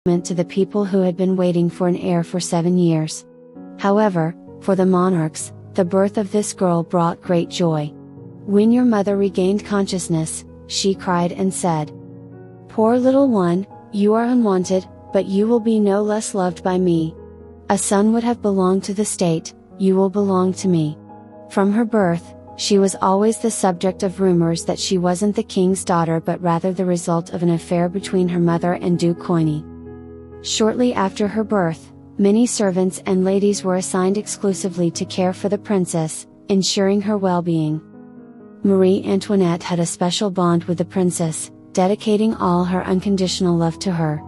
to the people who had been waiting for an heir for 7 years. However, for the monarchs, the birth of this girl brought great joy. "When your mother regained consciousness, she cried and said, 'Poor little one, you are unwanted, but you will be no less loved by me. A son would have belonged to the state, you will belong to me.'" From her birth, she was always the subject of rumors that she wasn't the king's daughter but rather the result of an affair between her mother and Duke Coigny. Shortly after her birth, many servants and ladies were assigned exclusively to care for the princess, ensuring her well-being. Marie Antoinette had a special bond with the princess, dedicating all her unconditional love to her.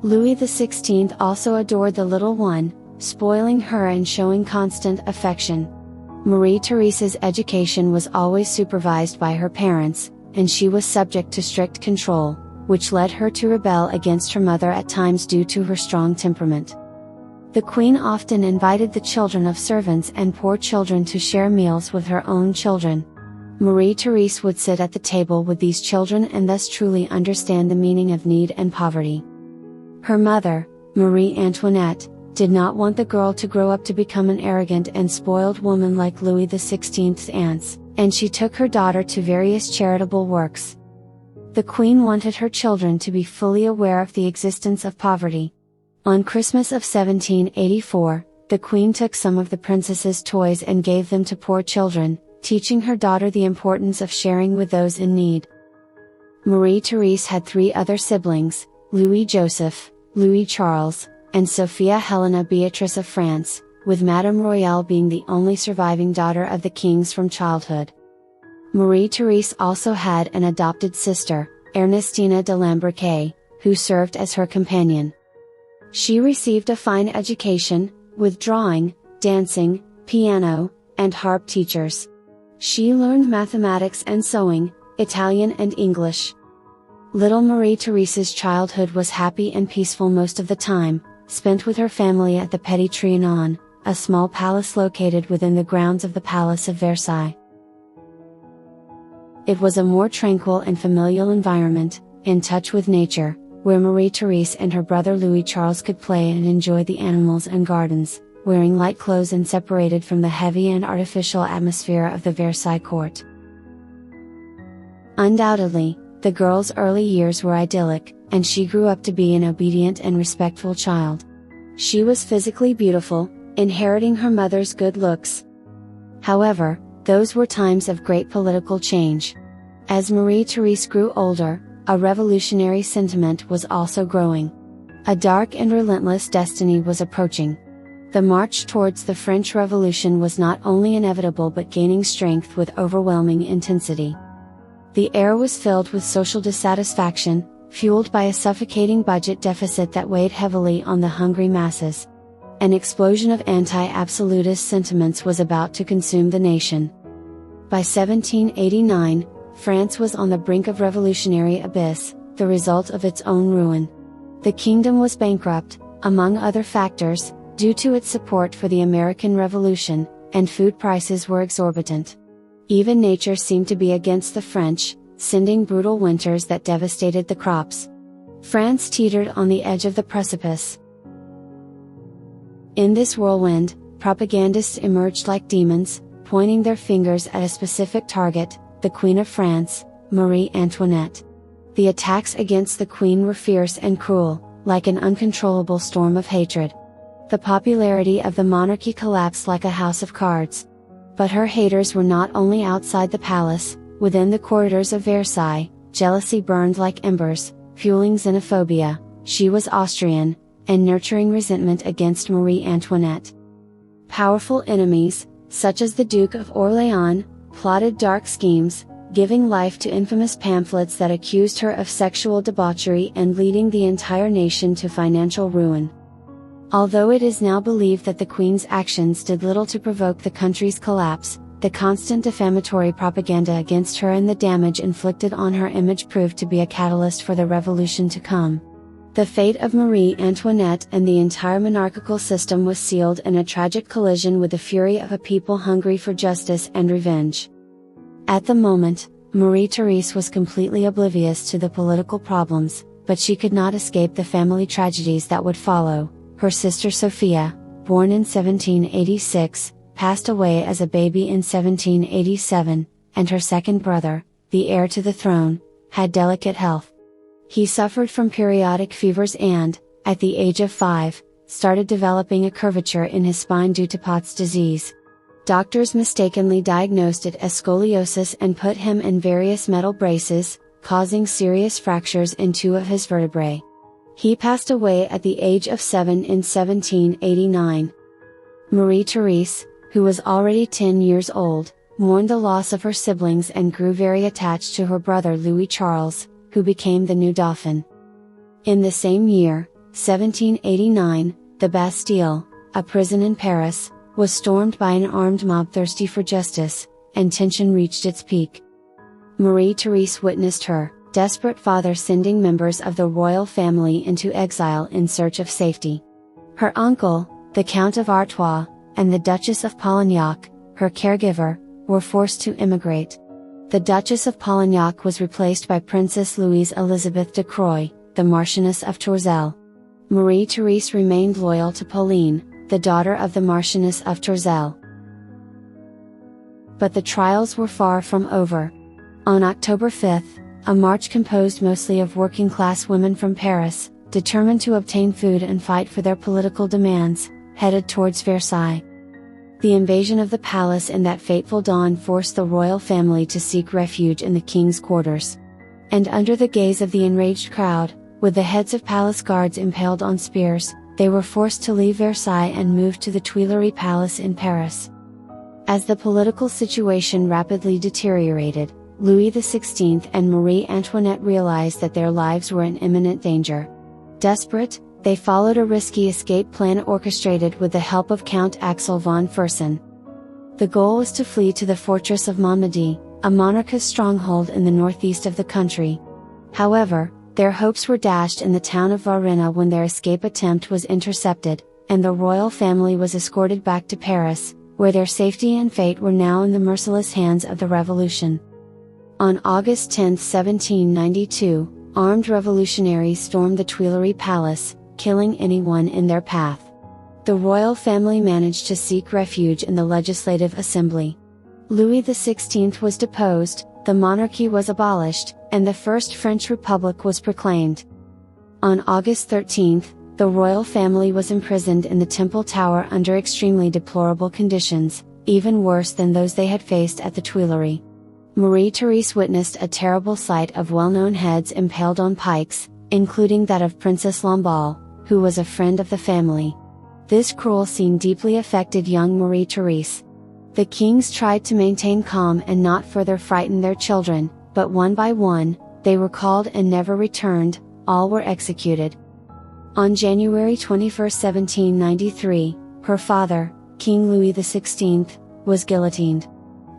Louis XVI also adored the little one, spoiling her and showing constant affection. Marie-Thèrese's education was always supervised by her parents, and she was subject to strict control, which led her to rebel against her mother at times due to her strong temperament. The queen often invited the children of servants and poor children to share meals with her own children. Marie-Thérèse would sit at the table with these children and thus truly understand the meaning of need and poverty. Her mother, Marie Antoinette, did not want the girl to grow up to become an arrogant and spoiled woman like Louis XVI's aunts, and she took her daughter to various charitable works. The queen wanted her children to be fully aware of the existence of poverty. On Christmas of 1784, the queen took some of the princess's toys and gave them to poor children, teaching her daughter the importance of sharing with those in need. Marie-Thérèse had 3 other siblings, Louis Joseph, Louis Charles, and Sophia Helena Beatrice of France, with Madame Royale being the only surviving daughter of the kings from childhood. Marie-Thérèse also had an adopted sister, Ernestina de Lambrèque, who served as her companion. She received a fine education, with drawing, dancing, piano, and harp teachers. She learned mathematics and sewing, Italian and English. Little Marie-Thèrese's childhood was happy and peaceful most of the time, spent with her family at the Petit Trianon, a small palace located within the grounds of the Palace of Versailles. It was a more tranquil and familial environment, in touch with nature, where Marie-Thérèse and her brother Louis Charles could play and enjoy the animals and gardens, wearing light clothes and separated from the heavy and artificial atmosphere of the Versailles court. Undoubtedly, the girl's early years were idyllic, and she grew up to be an obedient and respectful child. She was physically beautiful, inheriting her mother's good looks. However, those were times of great political change. As Marie-Thérèse grew older, a revolutionary sentiment was also growing. A dark and relentless destiny was approaching. The march towards the French Revolution was not only inevitable but gaining strength with overwhelming intensity. The air was filled with social dissatisfaction, fueled by a suffocating budget deficit that weighed heavily on the hungry masses. An explosion of anti-absolutist sentiments was about to consume the nation. By 1789, France was on the brink of revolutionary abyss, the result of its own ruin. The kingdom was bankrupt, among other factors, due to its support for the American Revolution, and food prices were exorbitant. Even nature seemed to be against the French, sending brutal winters that devastated the crops. France teetered on the edge of the precipice. In this whirlwind, propagandists emerged like demons, pointing their fingers at a specific target, the Queen of France, Marie Antoinette. The attacks against the Queen were fierce and cruel, like an uncontrollable storm of hatred. The popularity of the monarchy collapsed like a house of cards. But her haters were not only outside the palace, within the corridors of Versailles, jealousy burned like embers, fueling xenophobia. She was Austrian, and nurturing resentment against Marie Antoinette. Powerful enemies, such as the Duke of Orléans, plotted dark schemes, giving life to infamous pamphlets that accused her of sexual debauchery and leading the entire nation to financial ruin. Although it is now believed that the Queen's actions did little to provoke the country's collapse, the constant defamatory propaganda against her and the damage inflicted on her image proved to be a catalyst for the revolution to come. The fate of Marie Antoinette and the entire monarchical system was sealed in a tragic collision with the fury of a people hungry for justice and revenge. At the moment, Marie-Thérèse was completely oblivious to the political problems, but she could not escape the family tragedies that would follow. Her sister Sophia, born in 1786, passed away as a baby in 1787, and her second brother, the heir to the throne, had delicate health. He suffered from periodic fevers and, at the age of 5, started developing a curvature in his spine due to Pott's disease. Doctors mistakenly diagnosed it as scoliosis and put him in various metal braces, causing serious fractures in 2 of his vertebrae. He passed away at the age of 7 in 1789. Marie-Thérèse, who was already 10 years old, mourned the loss of her siblings and grew very attached to her brother Louis Charles, who became the new Dauphin. In the same year, 1789, the Bastille, a prison in Paris, was stormed by an armed mob thirsty for justice, and tension reached its peak. Marie-Thérèse witnessed her desperate father sending members of the royal family into exile in search of safety. Her uncle, the Count of Artois, and the Duchess of Polignac, her caregiver, were forced to immigrate. The Duchess of Polignac was replaced by Princess Louise Elizabeth de Croix, the Marchioness of Tourzel. Marie-Thérèse remained loyal to Pauline, the daughter of the Marchioness of Tourzel. But the trials were far from over. On October 5, a march composed mostly of working-class women from Paris, determined to obtain food and fight for their political demands, headed towards Versailles. The invasion of the palace in that fateful dawn forced the royal family to seek refuge in the king's quarters. And under the gaze of the enraged crowd, with the heads of palace guards impaled on spears, they were forced to leave Versailles and move to the Tuileries Palace in Paris. As the political situation rapidly deteriorated, Louis XVI and Marie Antoinette realized that their lives were in imminent danger. Desperate, they followed a risky escape plan orchestrated with the help of Count Axel von Fersen. The goal was to flee to the fortress of Montmedy, a monarchist stronghold in the northeast of the country. However, their hopes were dashed in the town of Varennes when their escape attempt was intercepted, and the royal family was escorted back to Paris, where their safety and fate were now in the merciless hands of the revolution. On August 10, 1792, armed revolutionaries stormed the Tuileries Palace, killing anyone in their path. The royal family managed to seek refuge in the Legislative Assembly. Louis XVI was deposed, the monarchy was abolished, and the First French Republic was proclaimed. On August 13, the royal family was imprisoned in the Temple Tower under extremely deplorable conditions, even worse than those they had faced at the Tuileries. Marie-Thérèse witnessed a terrible sight of well-known heads impaled on pikes, including that of Princess Lamballe, who was a friend of the family. This cruel scene deeply affected young Marie-Thérèse. The kings tried to maintain calm and not further frighten their children, but one by one, they were called and never returned, all were executed. On January 21, 1793, her father, King Louis XVI, was guillotined.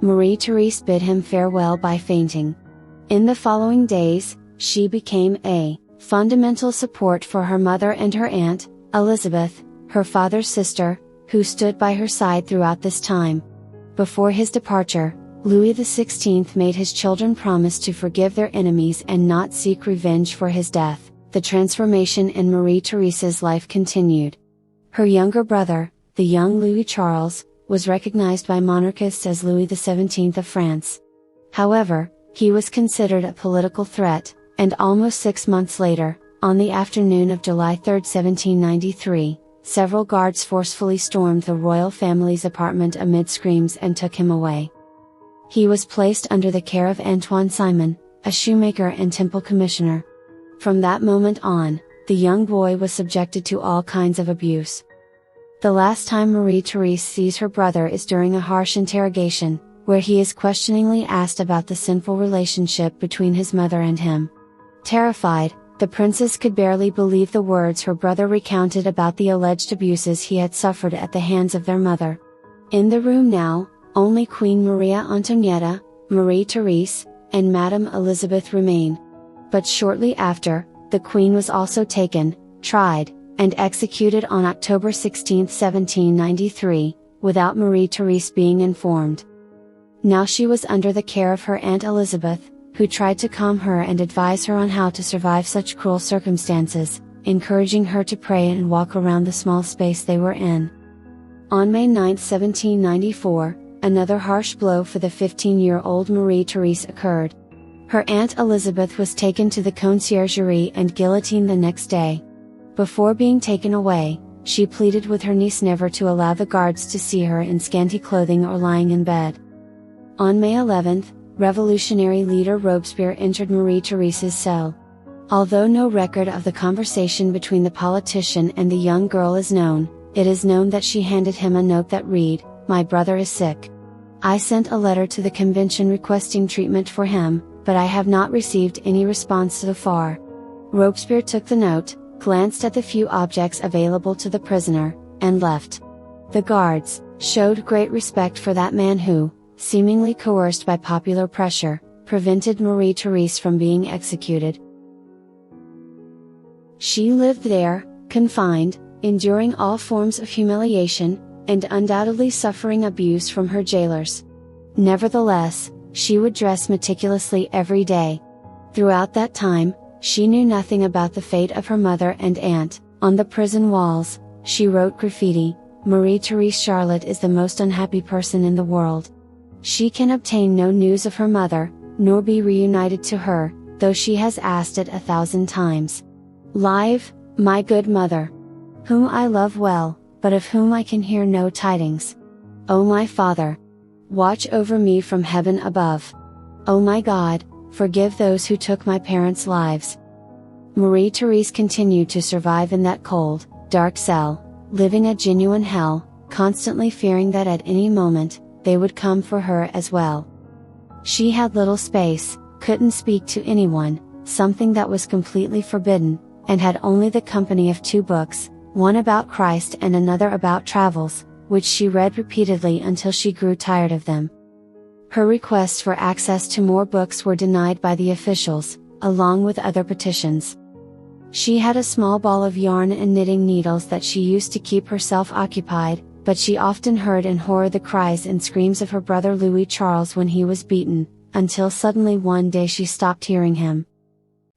Marie-Thérèse bid him farewell by fainting. In the following days, she became a fundamental support for her mother and her aunt, Elizabeth, her father's sister, who stood by her side throughout this time. Before his departure, Louis XVI made his children promise to forgive their enemies and not seek revenge for his death. The transformation in Marie-Thérèse's life continued. Her younger brother, the young Louis Charles, was recognized by monarchists as Louis XVII of France. However, he was considered a political threat, and almost 6 months later, on the afternoon of July 3, 1793, several guards forcefully stormed the royal family's apartment amid screams and took him away. He was placed under the care of Antoine Simon, a shoemaker and temple commissioner. From that moment on, the young boy was subjected to all kinds of abuse. The last time Marie-Thérèse sees her brother is during a harsh interrogation, where he is questioningly asked about the sinful relationship between his mother and him. Terrified, the princess could barely believe the words her brother recounted about the alleged abuses he had suffered at the hands of their mother. In the room now, only Queen Maria Antoinette, Marie-Thérèse, and Madame Elizabeth remain. But shortly after, the queen was also taken, tried, and executed on October 16, 1793, without Marie-Thérèse being informed. Now she was under the care of her Aunt Elizabeth, who tried to calm her and advise her on how to survive such cruel circumstances, encouraging her to pray and walk around the small space they were in. On May 9, 1794, another harsh blow for the 15-year-old Marie-Thérèse occurred. Her Aunt Elizabeth was taken to the conciergerie and guillotined the next day. Before being taken away, she pleaded with her niece never to allow the guards to see her in scanty clothing or lying in bed. On May 11, revolutionary leader Robespierre entered Marie-Thérèse's cell. Although no record of the conversation between the politician and the young girl is known, it is known that she handed him a note that read, "My brother is sick. I sent a letter to the convention requesting treatment for him, but I have not received any response so far." Robespierre took the note, glanced at the few objects available to the prisoner, and left. The guards showed great respect for that man who, seemingly coerced by popular pressure, prevented Marie-Thérèse from being executed. She lived there, confined, enduring all forms of humiliation, and undoubtedly suffering abuse from her jailers. Nevertheless, she would dress meticulously every day. Throughout that time, she knew nothing about the fate of her mother and aunt. On the prison walls, she wrote graffiti, "Marie-Thérèse Charlotte is the most unhappy person in the world. She can obtain no news of her mother, nor be reunited to her, though she has asked it 1,000 times. Live, my good mother, whom I love well, but of whom I can hear no tidings. O my Father, watch over me from heaven above. O my God, forgive those who took my parents' lives." Marie-Thérèse continued to survive in that cold, dark cell, living a genuine hell, constantly fearing that at any moment, they would come for her as well. She had little space, couldn't speak to anyone, something that was completely forbidden, and had only the company of 2 books, one about Christ and another about travels, which she read repeatedly until she grew tired of them. Her requests for access to more books were denied by the officials, along with other petitions. She had a small ball of yarn and knitting needles that she used to keep herself occupied, but she often heard in horror the cries and screams of her brother Louis Charles when he was beaten, until suddenly one day she stopped hearing him.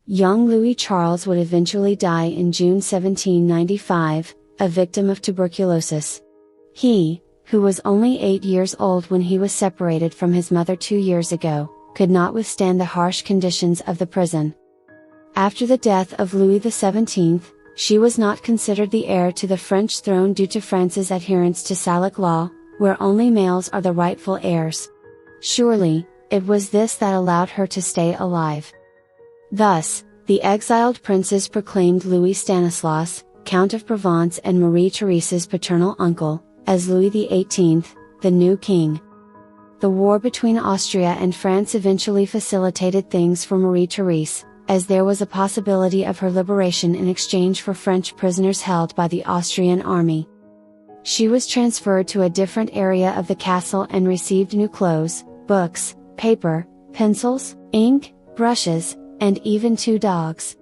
Young Louis Charles would eventually die in June 1795, a victim of tuberculosis. He, who was only 8 years old when he was separated from his mother 2 years ago, could not withstand the harsh conditions of the prison. After the death of Louis XVII, she was not considered the heir to the French throne due to France's adherence to Salic law, where only males are the rightful heirs. Surely, it was this that allowed her to stay alive. Thus, the exiled princes proclaimed Louis Stanislas, Count of Provence and Marie-Thérèse's paternal uncle, as Louis XVIII, the new king. The war between Austria and France eventually facilitated things for Marie-Thérèse, as there was a possibility of her liberation in exchange for French prisoners held by the Austrian army. She was transferred to a different area of the castle and received new clothes, books, paper, pencils, ink, brushes, and even 2 dogs.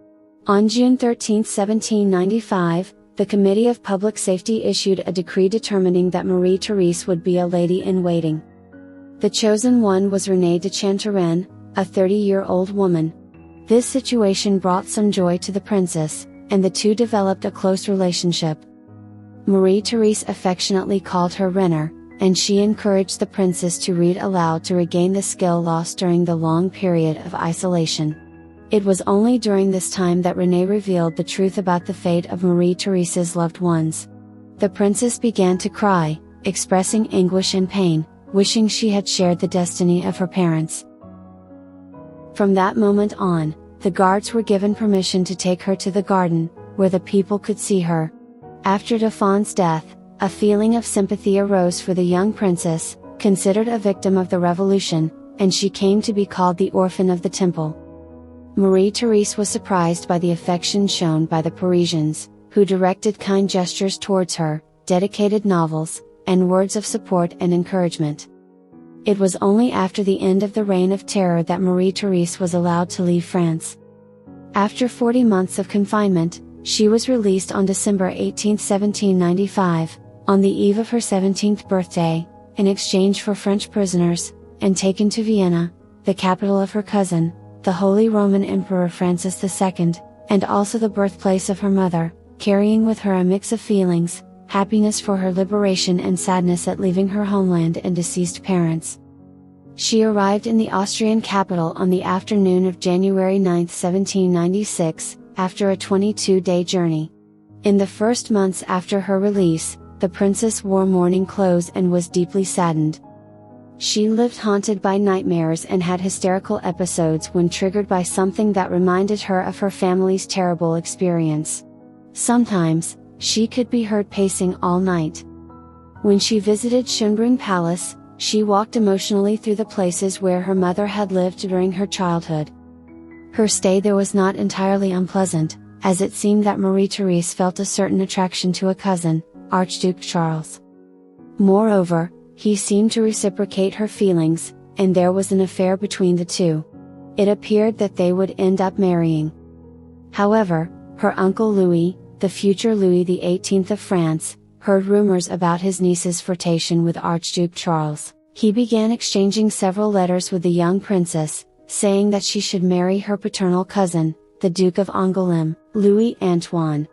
On June 13, 1795, the Committee of Public Safety issued a decree determining that Marie-Thérèse would be a lady-in-waiting. The chosen one was Renée de Chantereine, a 30-year-old woman. This situation brought some joy to the princess, and the two developed a close relationship. Marie-Thérèse affectionately called her Renner, and she encouraged the princess to read aloud to regain the skill lost during the long period of isolation. It was only during this time that Renée revealed the truth about the fate of Marie-Thérèse's loved ones. The princess began to cry, expressing anguish and pain, wishing she had shared the destiny of her parents. From that moment on, the guards were given permission to take her to the garden, where the people could see her. After Dauphin's death, a feeling of sympathy arose for the young princess, considered a victim of the revolution, and she came to be called the Orphan of the Temple. Marie-Thérèse was surprised by the affection shown by the Parisians, who directed kind gestures towards her, dedicated novels, and words of support and encouragement. It was only after the end of the Reign of Terror that Marie-Thérèse was allowed to leave France. After 40 months of confinement, she was released on December 18, 1795, on the eve of her 17th birthday, in exchange for French prisoners, and taken to Vienna, the capital of her cousin, the Holy Roman Emperor Francis II, and also the birthplace of her mother, carrying with her a mix of feelings, happiness for her liberation and sadness at leaving her homeland and deceased parents. She arrived in the Austrian capital on the afternoon of January 9, 1796, after a 22-day journey. In the first months after her release, the princess wore mourning clothes and was deeply saddened. She lived haunted by nightmares and had hysterical episodes when triggered by something that reminded her of her family's terrible experience. Sometimes, she could be heard pacing all night. When she visited Schönbrunn Palace, she walked emotionally through the places where her mother had lived during her childhood. Her stay there was not entirely unpleasant, as it seemed that Marie-Thérèse felt a certain attraction to a cousin, Archduke Charles. Moreover, he seemed to reciprocate her feelings, and there was an affair between the two. It appeared that they would end up marrying. However, her uncle Louis, the future Louis XVIII of France, heard rumors about his niece's flirtation with Archduke Charles. He began exchanging several letters with the young princess, saying that she should marry her paternal cousin, the Duke of Angoulême, Louis Antoine.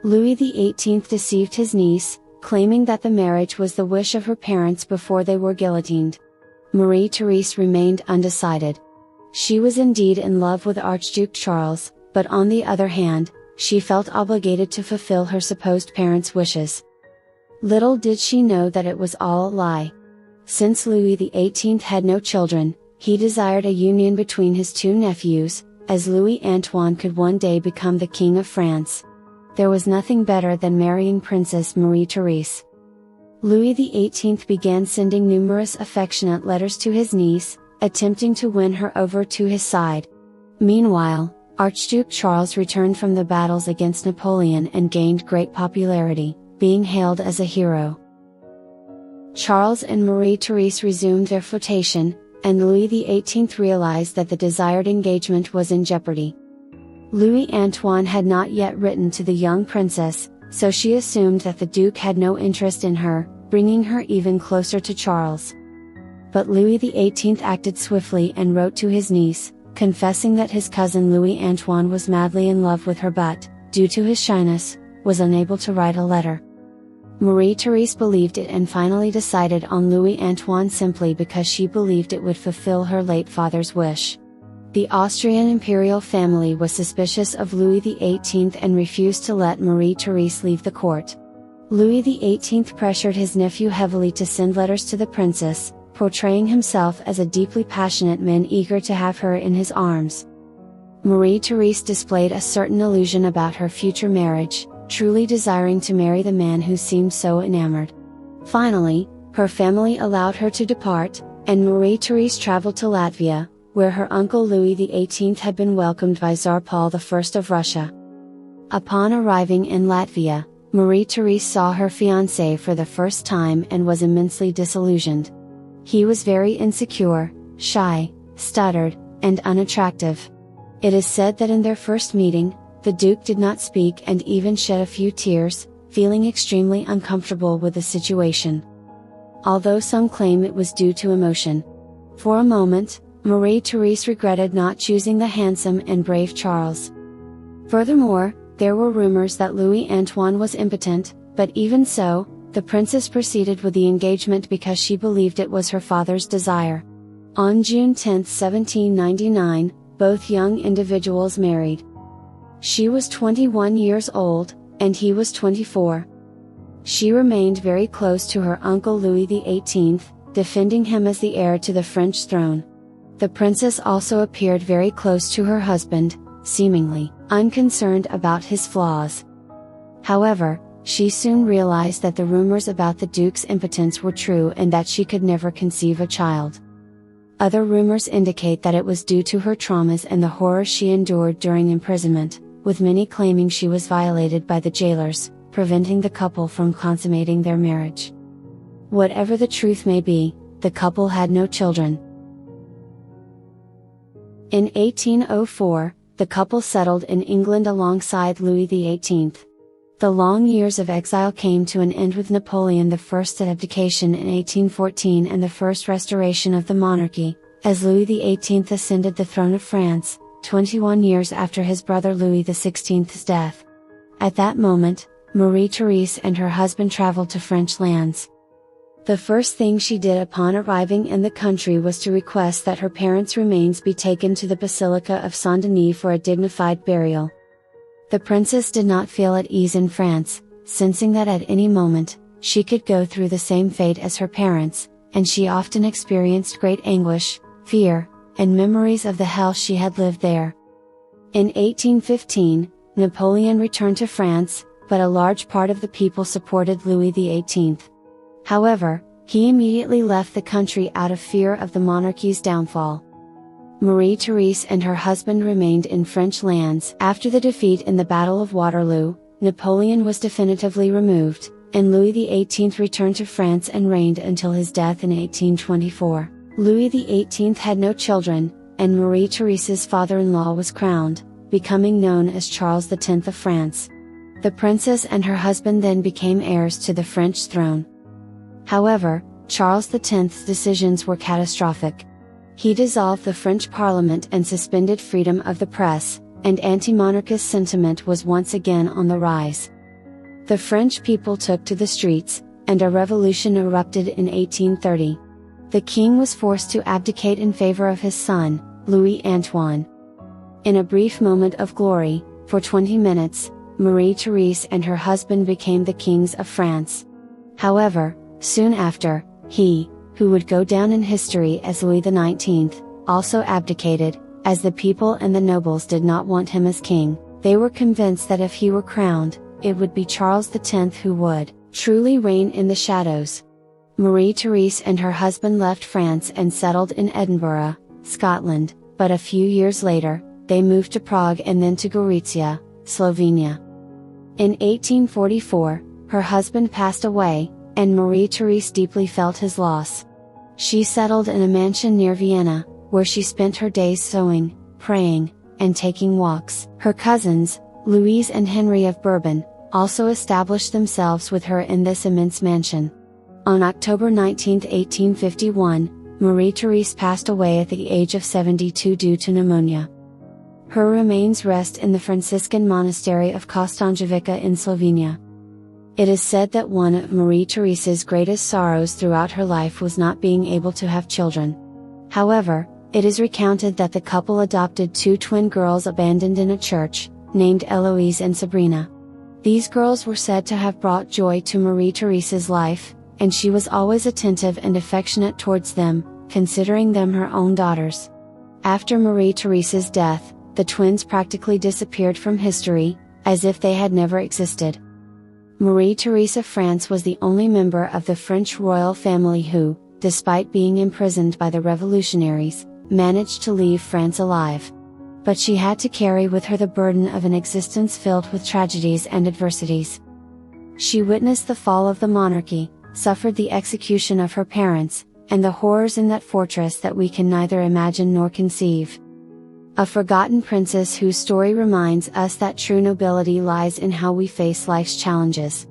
Louis XVIII deceived his niece, claiming that the marriage was the wish of her parents before they were guillotined. Marie-Thérèse remained undecided. She was indeed in love with Archduke Charles, but on the other hand, she felt obligated to fulfill her supposed parents' wishes. Little did she know that it was all a lie. Since Louis XVIII had no children, he desired a union between his two nephews, as Louis Antoine could one day become the King of France. There was nothing better than marrying Princess Marie-Thérèse. Louis XVIII began sending numerous affectionate letters to his niece, attempting to win her over to his side. Meanwhile, Archduke Charles returned from the battles against Napoleon and gained great popularity, being hailed as a hero. Charles and Marie-Thérèse resumed their flirtation, and Louis XVIII realized that the desired engagement was in jeopardy. Louis Antoine had not yet written to the young princess, so she assumed that the Duke had no interest in her, bringing her even closer to Charles. But Louis XVIII acted swiftly and wrote to his niece, confessing that his cousin Louis Antoine was madly in love with her but, due to his shyness, was unable to write a letter. Marie-Thérèse believed it and finally decided on Louis Antoine simply because she believed it would fulfill her late father's wish. The Austrian imperial family was suspicious of Louis XVIII and refused to let Marie-Thérèse leave the court. Louis XVIII pressured his nephew heavily to send letters to the princess, portraying himself as a deeply passionate man eager to have her in his arms. Marie-Thérèse displayed a certain illusion about her future marriage, truly desiring to marry the man who seemed so enamored. Finally, her family allowed her to depart, and Marie-Thérèse traveled to Latvia, where her uncle Louis XVIII had been welcomed by Tsar Paul I of Russia. Upon arriving in Latvia, Marie-Thérèse saw her fiancé for the first time and was immensely disillusioned. He was very insecure, shy, stuttered, and unattractive. It is said that in their first meeting, the Duke did not speak and even shed a few tears, feeling extremely uncomfortable with the situation. Although some claim it was due to emotion. For a moment, Marie-Thérèse regretted not choosing the handsome and brave Charles. Furthermore, there were rumors that Louis Antoine was impotent, but even so, the princess proceeded with the engagement because she believed it was her father's desire. On June 10, 1799, both young individuals married. She was 21 years old, and he was 24. She remained very close to her uncle Louis XVIII, defending him as the heir to the French throne. The princess also appeared very close to her husband, seemingly unconcerned about his flaws. However, she soon realized that the rumors about the Duke's impotence were true and that she could never conceive a child. Other rumors indicate that it was due to her traumas and the horror she endured during imprisonment, with many claiming she was violated by the jailers, preventing the couple from consummating their marriage. Whatever the truth may be, the couple had no children. In 1804, the couple settled in England alongside Louis XVIII. The long years of exile came to an end with Napoleon I at abdication in 1814 and the first restoration of the monarchy, as Louis XVIII ascended the throne of France, 21 years after his brother Louis XVI's death. At that moment, Marie-Thérèse and her husband traveled to French lands. The first thing she did upon arriving in the country was to request that her parents' remains be taken to the Basilica of Saint-Denis for a dignified burial. The princess did not feel at ease in France, sensing that at any moment, she could go through the same fate as her parents, and she often experienced great anguish, fear, and memories of the hell she had lived there. In 1815, Napoleon returned to France, but a large part of the people supported Louis XVIII. However, he immediately left the country out of fear of the monarchy's downfall. Marie-Thérèse and her husband remained in French lands. After the defeat in the Battle of Waterloo, Napoleon was definitively removed, and Louis XVIII returned to France and reigned until his death in 1824. Louis XVIII had no children, and Marie-Thérèse's father-in-law was crowned, becoming known as Charles X of France. The princess and her husband then became heirs to the French throne. However, Charles X's decisions were catastrophic. He dissolved the French Parliament and suspended freedom of the press, and anti-monarchist sentiment was once again on the rise. The French people took to the streets, and a revolution erupted in 1830. The king was forced to abdicate in favor of his son, Louis Antoine. In a brief moment of glory, for 20 minutes, Marie-Thérèse and her husband became the kings of France. However, soon after, he, who would go down in history as Louis XIX, also abdicated, as the people and the nobles did not want him as king. They were convinced that if he were crowned, it would be Charles X who would truly reign in the shadows. Marie-Thérèse and her husband left France and settled in Edinburgh, Scotland, but a few years later, they moved to Prague and then to Gorizia, Slovenia. In 1844, her husband passed away, and Marie-Thérèse deeply felt his loss. She settled in a mansion near Vienna, where she spent her days sewing, praying, and taking walks. Her cousins, Louise and Henry of Bourbon, also established themselves with her in this immense mansion. On October 19, 1851, Marie-Thérèse passed away at the age of 72 due to pneumonia. Her remains rest in the Franciscan monastery of Kostanjevica in Slovenia. It is said that one of Marie-Thérèse's greatest sorrows throughout her life was not being able to have children. However, it is recounted that the couple adopted two twin girls abandoned in a church, named Eloise and Sabrina. These girls were said to have brought joy to Marie-Thérèse's life, and she was always attentive and affectionate towards them, considering them her own daughters. After Marie-Thérèse's death, the twins practically disappeared from history, as if they had never existed. Marie-Thérèse of France was the only member of the French royal family who, despite being imprisoned by the revolutionaries, managed to leave France alive. But she had to carry with her the burden of an existence filled with tragedies and adversities. She witnessed the fall of the monarchy, suffered the execution of her parents, and the horrors in that fortress that we can neither imagine nor conceive. A forgotten princess whose story reminds us that true nobility lies in how we face life's challenges.